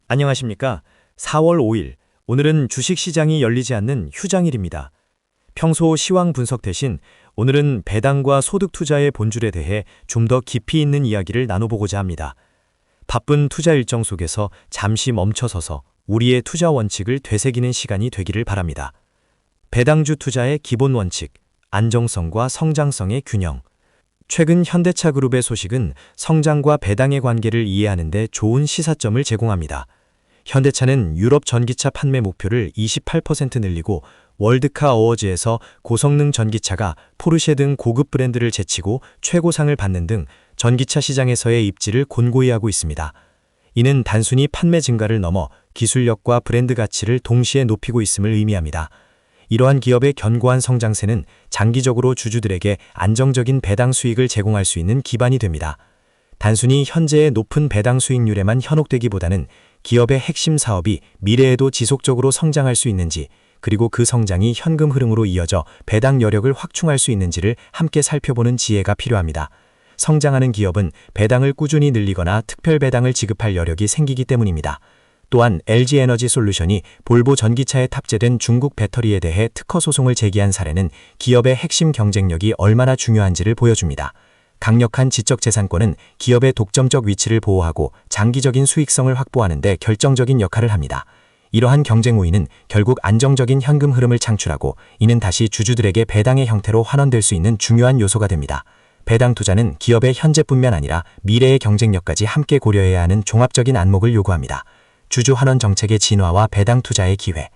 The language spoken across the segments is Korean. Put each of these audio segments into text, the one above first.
안녕하십니까? 4월 5일, 오늘은 주식시장이 열리지 않는 휴장일입니다. 평소 시황 분석 대신 오늘은 배당과 소득 투자의 본질에 대해 좀 더 깊이 있는 이야기를 나눠보고자 합니다. 바쁜 투자 일정 속에서 잠시 멈춰서서 우리의 투자 원칙을 되새기는 시간이 되기를 바랍니다. 배당주 투자의 기본 원칙, 안정성과 성장성의 균형. 최근 현대차그룹의 소식은 성장과 배당의 관계를 이해하는 데 좋은 시사점을 제공합니다. 현대차는 유럽 전기차 판매 목표를 28% 늘리고 월드카 어워즈에서 고성능 전기차가 포르쉐 등 고급 브랜드를 제치고 최고상을 받는 등 전기차 시장에서의 입지를 곤고히 하고 있습니다. 이는 단순히 판매 증가를 넘어 기술력과 브랜드 가치를 동시에 높이고 있음을 의미합니다. 이러한 기업의 견고한 성장세는 장기적으로 주주들에게 안정적인 배당 수익을 제공할 수 있는 기반이 됩니다. 단순히 현재의 높은 배당 수익률에만 현혹되기보다는 기업의 핵심 사업이 미래에도 지속적으로 성장할 수 있는지, 그리고 그 성장이 현금 흐름으로 이어져 배당 여력을 확충할 수 있는지를 함께 살펴보는 지혜가 필요합니다. 성장하는 기업은 배당을 꾸준히 늘리거나 특별 배당을 지급할 여력이 생기기 때문입니다. 또한 LG에너지솔루션이 볼보 전기차에 탑재된 중국 배터리에 대해 특허 소송을 제기한 사례는 기업의 핵심 경쟁력이 얼마나 중요한지를 보여줍니다. 강력한 지적재산권은 기업의 독점적 위치를 보호하고 장기적인 수익성을 확보하는 데 결정적인 역할을 합니다. 이러한 경쟁 우위는 결국 안정적인 현금 흐름을 창출하고, 이는 다시 주주들에게 배당의 형태로 환원될 수 있는 중요한 요소가 됩니다. 배당 투자는 기업의 현재뿐만 아니라 미래의 경쟁력까지 함께 고려해야 하는 종합적인 안목을 요구합니다. 주주 환원 정책의 진화와 배당 투자의 기회.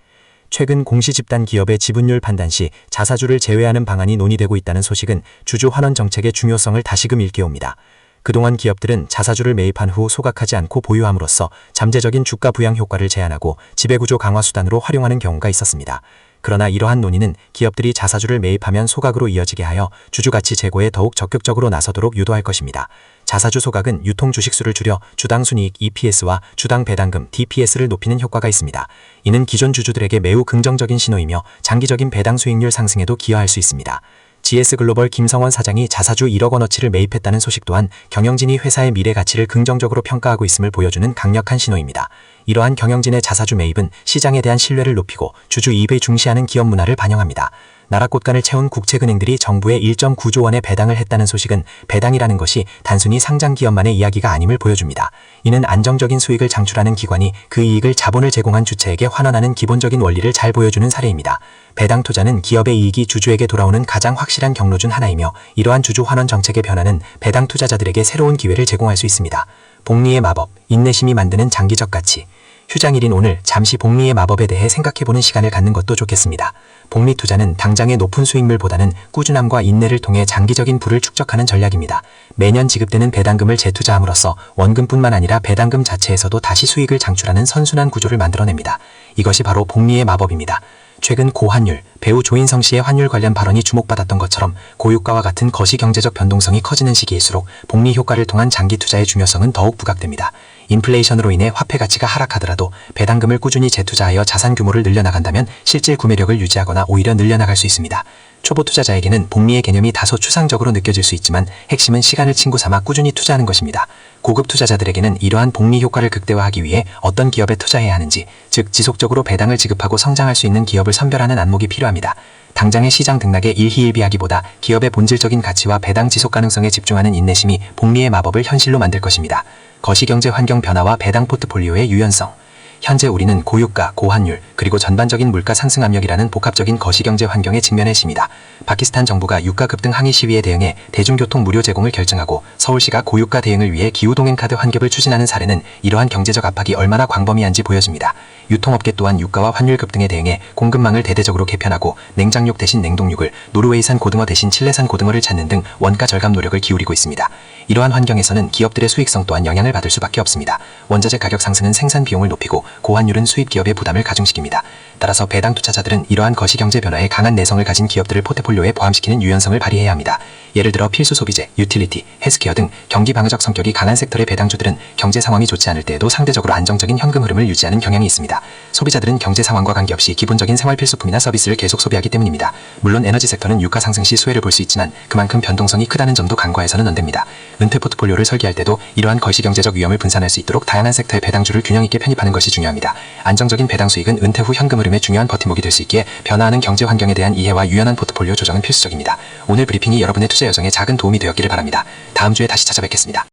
최근 공시 집단 기업의 지분율 판단 시 자사주를 제외하는 방안이 논의되고 있다는 소식은 주주 환원 정책의 중요성을 다시금 일깨웁니다. 그동안 기업들은 자사주를 매입한 후 소각하지 않고 보유함으로써 잠재적인 주가 부양 효과를 제한하고 지배구조 강화 수단으로 활용하는 경우가 있었습니다. 그러나 이러한 논의는 기업들이 자사주를 매입하면 소각으로 이어지게 하여 주주 가치 제고에 더욱 적극적으로 나서도록 유도할 것입니다. 자사주 소각은 유통 주식수를 줄여 주당 순이익 EPS와 주당 배당금 DPS를 높이는 효과가 있습니다. 이는 기존 주주들에게 매우 긍정적인 신호이며 장기적인 배당 수익률 상승에도 기여할 수 있습니다. GS글로벌 김성원 사장이 자사주 1억 원어치를 매입했다는 소식 또한 경영진이 회사의 미래 가치를 긍정적으로 평가하고 있음을 보여주는 강력한 신호입니다. 이러한 경영진의 자사주 매입은 시장에 대한 신뢰를 높이고 주주 이익을 중시하는 기업 문화를 반영합니다. 나라꽃간을 채운 국책은행들이 정부에 1.9조 원의 배당을 했다는 소식은 배당이라는 것이 단순히 상장 기업만의 이야기가 아님을 보여줍니다. 이는 안정적인 수익을 창출하는 기관이 그 이익을 자본을 제공한 주체에게 환원하는 기본적인 원리를 잘 보여주는 사례입니다. 배당 투자는 기업의 이익이 주주에게 돌아오는 가장 확실한 경로 중 하나이며, 이러한 주주 환원 정책의 변화는 배당 투자자들에게 새로운 기회를 제공할 수 있습니다. 복리의 마법, 인내심이 만드는 장기적 가치. 휴장일인 오늘 잠시 복리의 마법에 대해 생각해보는 시간을 갖는 것도 좋겠습니다. 복리 투자는 당장의 높은 수익률보다는 꾸준함과 인내를 통해 장기적인 부를 축적하는 전략입니다. 매년 지급되는 배당금을 재투자함으로써 원금뿐만 아니라 배당금 자체에서도 다시 수익을 창출하는 선순환 구조를 만들어냅니다. 이것이 바로 복리의 마법입니다. 최근 고환율, 배우 조인성 씨의 환율 관련 발언이 주목받았던 것처럼 고유가와 같은 거시경제적 변동성이 커지는 시기일수록 복리 효과를 통한 장기 투자의 중요성은 더욱 부각됩니다. 인플레이션으로 인해 화폐 가치가 하락하더라도 배당금을 꾸준히 재투자하여 자산 규모를 늘려나간다면 실질 구매력을 유지하거나 오히려 늘려나갈 수 있습니다. 초보 투자자에게는 복리의 개념이 다소 추상적으로 느껴질 수 있지만 핵심은 시간을 친구 삼아 꾸준히 투자하는 것입니다. 고급 투자자들에게는 이러한 복리 효과를 극대화하기 위해 어떤 기업에 투자해야 하는지, 즉 지속적으로 배당을 지급하고 성장할 수 있는 기업을 선별하는 안목이 필요합니다. 당장의 시장 등락에 일희일비하기보다 기업의 본질적인 가치와 배당 지속 가능성에 집중하는 인내심이 복리의 마법을 현실로 만들 것입니다. 거시경제 환경 변화와 배당 포트폴리오의 유연성. 현재 우리는 고유가, 고환율, 그리고 전반적인 물가 상승 압력이라는 복합적인 거시경제 환경에 직면해 있습니다. 파키스탄 정부가 유가 급등 항의 시위에 대응해 대중교통 무료 제공을 결정하고 서울시가 고유가 대응을 위해 기후동행카드 환급을 추진하는 사례는 이러한 경제적 압박이 얼마나 광범위한지 보여줍니다. 유통업계 또한 유가와 환율 급등에 대응해 공급망을 대대적으로 개편하고 냉장육 대신 냉동육을, 노르웨이산 고등어 대신 칠레산 고등어를 찾는 등 원가 절감 노력을 기울이고 있습니다. 이러한 환경에서는 기업들의 수익성 또한 영향을 받을 수밖에 없습니다. 원자재 가격 상승은 생산 비용을 높이고 고환율은 수입 기업의 부담을 가중시킵니다. 따라서 배당 투자자들은 이러한 거시경제 변화에 강한 내성을 가진 기업들을 포트폴리오에 포함시키는 유연성을 발휘해야 합니다. 예를 들어 필수 소비재, 유틸리티, 헬스케어 등 경기 방어적 성격이 강한 섹터의 배당주들은 경제 상황이 좋지 않을 때에도 상대적으로 안정적인 현금 흐름을 유지하는 경향이 있습니다. 소비자들은 경제 상황과 관계없이 기본적인 생활 필수품이나 서비스를 계속 소비하기 때문입니다. 물론 에너지 섹터는 유가 상승 시 수혜를 볼 수 있지만 그만큼 변동성이 크다는 점도 간과해서는 안 됩니다. 은퇴 포트폴리오를 설계할 때도 이러한 거시경제적 위험을 분산할 수 있도록 다양한 섹터의 배당주를 균형 있게 편입하는 것이 중요합니다. 안정적인 배당 수익은 은퇴 후 현금 흐름의 중요한 버팀목이 될 수 있기에 변화하는 경제 환경에 대한 이해와 유연한 포트폴리오 조정은 필수적입니다. 오늘 브리핑이 여러분의 투자 여정에 작은 도움이 되었기를 바랍니다. 다음 주에 다시 찾아뵙겠습니다.